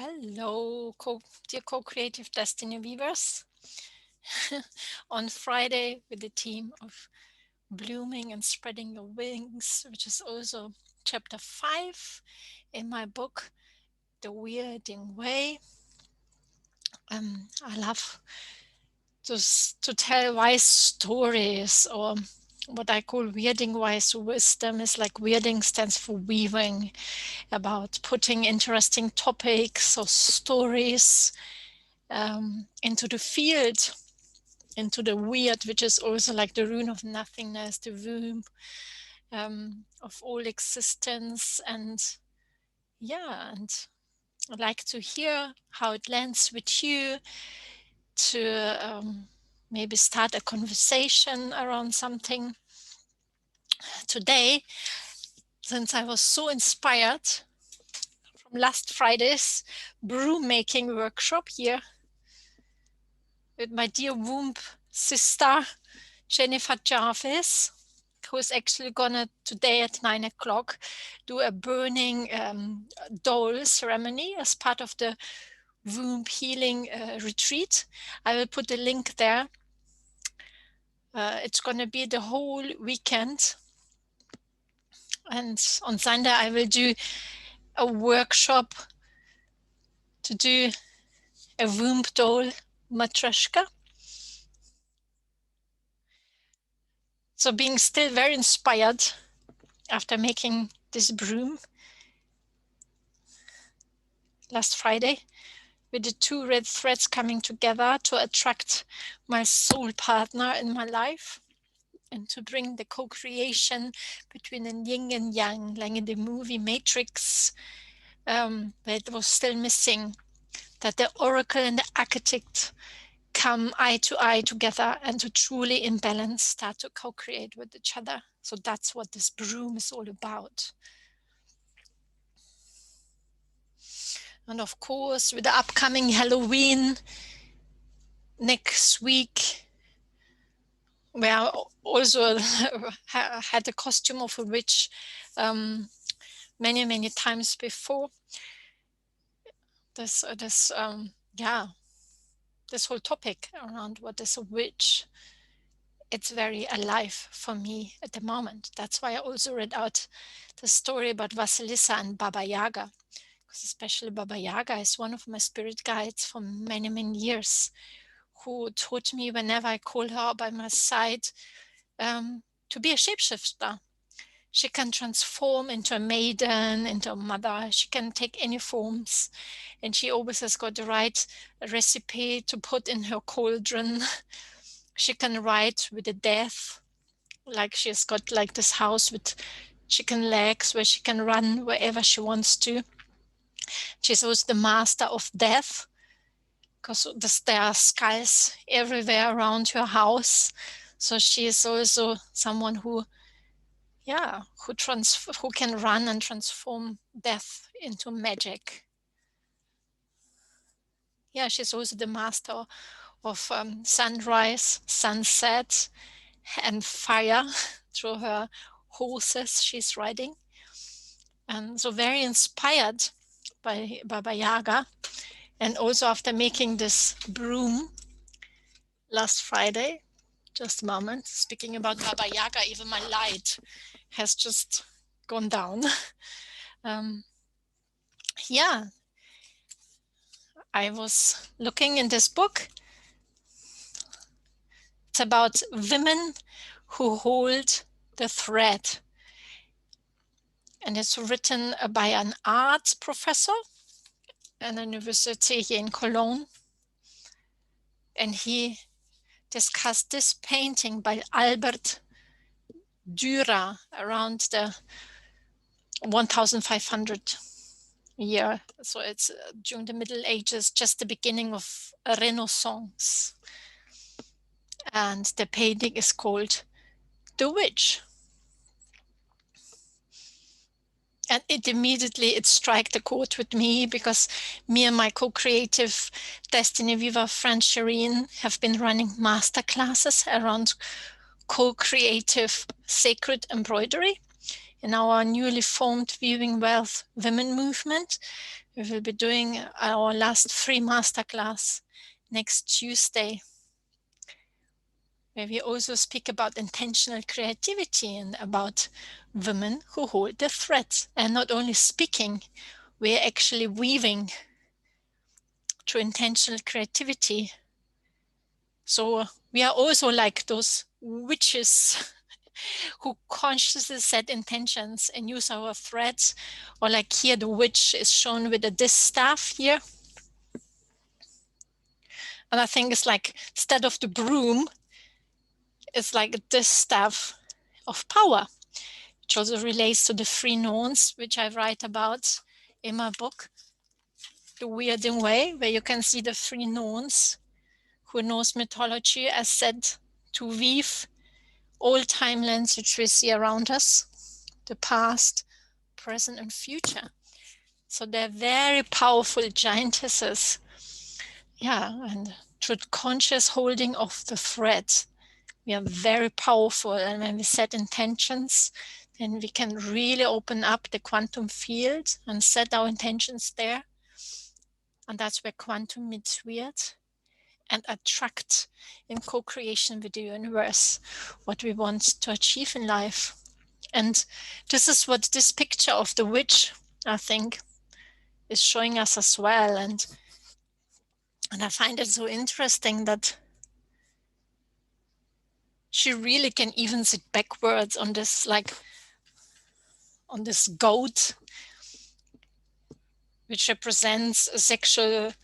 Hello, dear co-creative destiny weavers. On Friday with the theme of blooming and spreading your wings, which is also chapter 5 in my book, The Weirding Way. I love to tell wise stories, or what I call weirding wise wisdom. Is like weirding stands for weaving, about putting interesting topics or stories into the field, into the weird, which is also like the rune of nothingness, the womb of all existence. And I'd like to hear how it lands with you, to maybe start a conversation around something today, since I was so inspired from last Friday's broom making workshop here with my dear womb sister Jennifer Jarvis, who's actually gonna today at 9 o'clock do a burning doll ceremony as part of the womb healing retreat. I will put the link there. It's gonna be the whole weekend, and on Sunday I will do a workshop to do a womb doll Matroshka. So being still very inspired after making this broom last Friday, with the two red threads coming together to attract my soul partner in my life and to bring the co-creation between the yin and yang, like in the movie Matrix, where it was still missing, that the oracle and the architect come eye to eye together and to truly in balance start to co-create with each other. So that's what this broom is all about. And of course, with the upcoming Halloween next week, where I also had the costume of a witch many times before. This whole topic around what is a witch, it's very alive for me at the moment. That's why I also read out the story about Vasilisa and Baba Yaga, because especially Baba Yaga is one of my spirit guides for many years, who taught me whenever I call her by my side to be a shapeshifter. She can transform into a maiden, into a mother. She can take any forms, and she always has got the right recipe to put in her cauldron. She can ride with the death, like she's got like this house with chicken legs where she can run wherever she wants to. She's also the master of death, because there are skulls everywhere around her house. So she is also someone who can run and transform death into magic. Yeah, she's also the master of sunrise, sunset, and fire through her horses she's riding. And so very inspired by Baba Yaga. And also after making this broom last Friday, just a moment, speaking about Baba Yaga, even my light has just gone down. I was looking in this book. It's about women who hold the thread. And it's written by an art professor at an university here in Cologne. And he discussed this painting by Albrecht Dürer around the 1500 year. So it's during the Middle Ages, just the beginning of a Renaissance. And the painting is called The Witch. And it struck the chord with me, because me and my co-creative Destiny Weaver friend Sherine have been running masterclasses around co-creative sacred embroidery, in our newly formed Weaving Wealth Women movement. We will be doing our last free masterclass next Tuesday, where we also speak about intentional creativity and about women who hold the threads, and not only speaking, we're actually weaving through intentional creativity. So we are also like those witches who consciously set intentions and use our threads. Or like here, the witch is shown with a distaff here. And I think it's like, instead of the broom, it's like a distaff of power, which also relates to the three norns, which I write about in my book, The Weirding Way, where you can see the three norns who knows mythology as said to weave all timelines which we see around us, the past, present, and future. So they're very powerful giantesses. Yeah, and through conscious holding of the thread, we are very powerful. And when we set intentions, then we can really open up the quantum field and set our intentions there. And that's where quantum meets weird, and attract in co-creation with the universe what we want to achieve in life. And this is what this picture of the witch, I think, is showing us as well. And I find it so interesting that she really can even sit backwards on this, like on this goat, which represents a sexual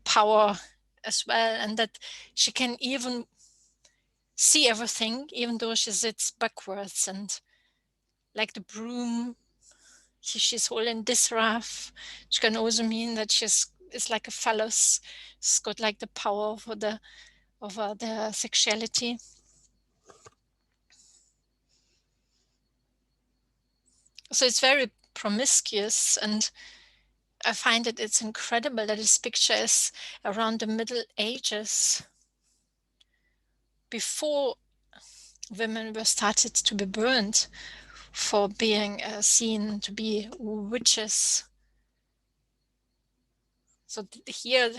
power as well, and that she can even see everything even though she sits backwards. And like the broom, she's holding this rough, which can also mean that it's like a phallus. It's got like the power over the sexuality. So it's very promiscuous, and I find that it's incredible that this picture is around the Middle Ages, before women were started to be burned for being seen to be witches. So here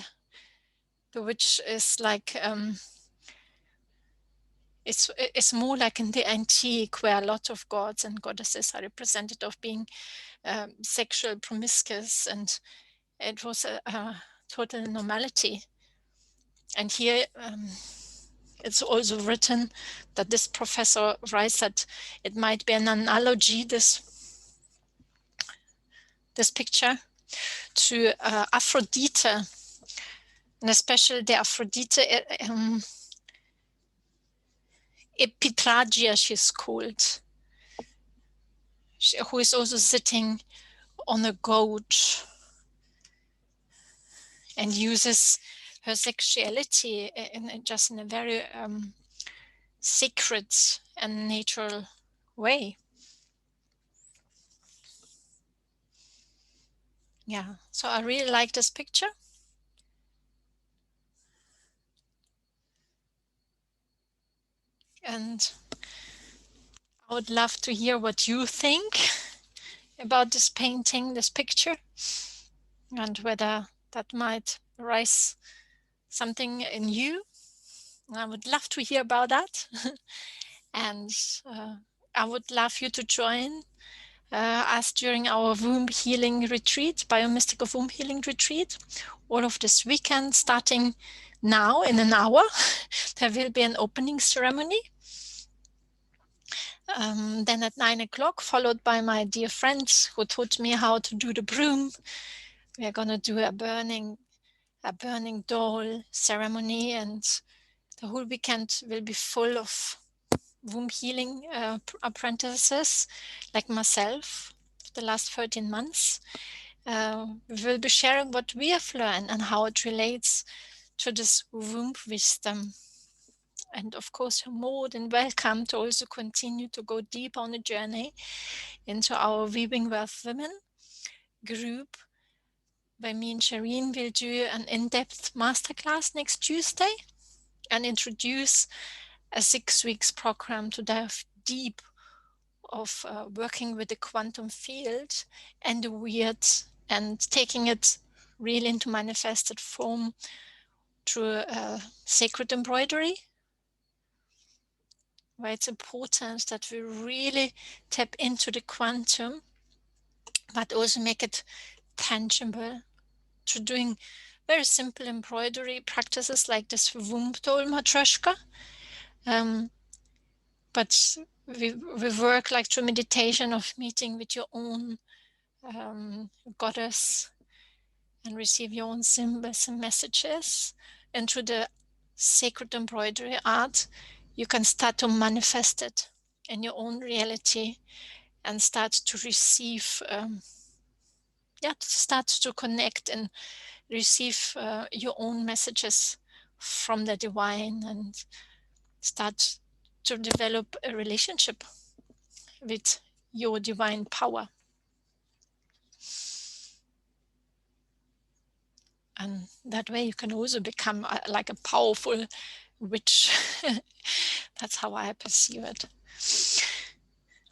the witch is like, it's more like in the antique, where a lot of gods and goddesses are represented of being sexual promiscuous, and it was a total normality. And here it's also written that this professor writes that it might be an analogy, this picture, to Aphrodite, and especially the Aphrodite Epitragia, she's called, who is also sitting on a goat and uses her sexuality just in a very sacred and natural way. Yeah, so I really like this picture. And I would love to hear what you think about this painting, this picture, and whether that might raise something in you. I would love to hear about that. And I would love you to join us during our womb healing retreat, Bio Mystical Womb Healing Retreat, all of this weekend, starting now in an hour. There will be an opening ceremony. Then at 9 o'clock, followed by my dear friends who taught me how to do the broom. We are going to do a burning doll ceremony, and the whole weekend will be full of womb healing apprentices like myself for the last 13 months. We will be sharing what we have learned and how it relates to this womb wisdom. And of course, you're more than welcome to also continue to go deep on the journey into our Weaving Wealth Women group, where me and Sherine will do an in-depth masterclass next Tuesday and introduce a 6 weeks program to dive deep of working with the quantum field and the weird, and taking it really into manifested form through sacred embroidery. Why it's important that we really tap into the quantum, but also make it tangible through doing very simple embroidery practices like this womb tool Matroshka. But we work like through meditation of meeting with your own goddess and receive your own symbols and messages. And through the sacred embroidery art, you can start to manifest it in your own reality and start to receive, start to connect and receive your own messages from the divine, and start to develop a relationship with your divine power. And that way you can also become like a powerful witch. That's how I perceive it.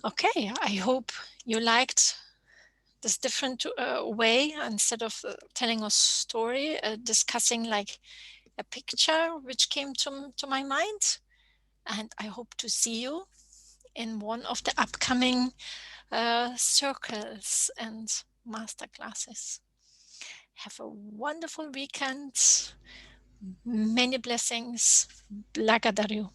Okay, I hope you liked this different way, instead of telling a story, discussing like a picture which came to my mind. And I hope to see you in one of the upcoming circles and masterclasses. Have a wonderful weekend. Many blessings. Благодарю.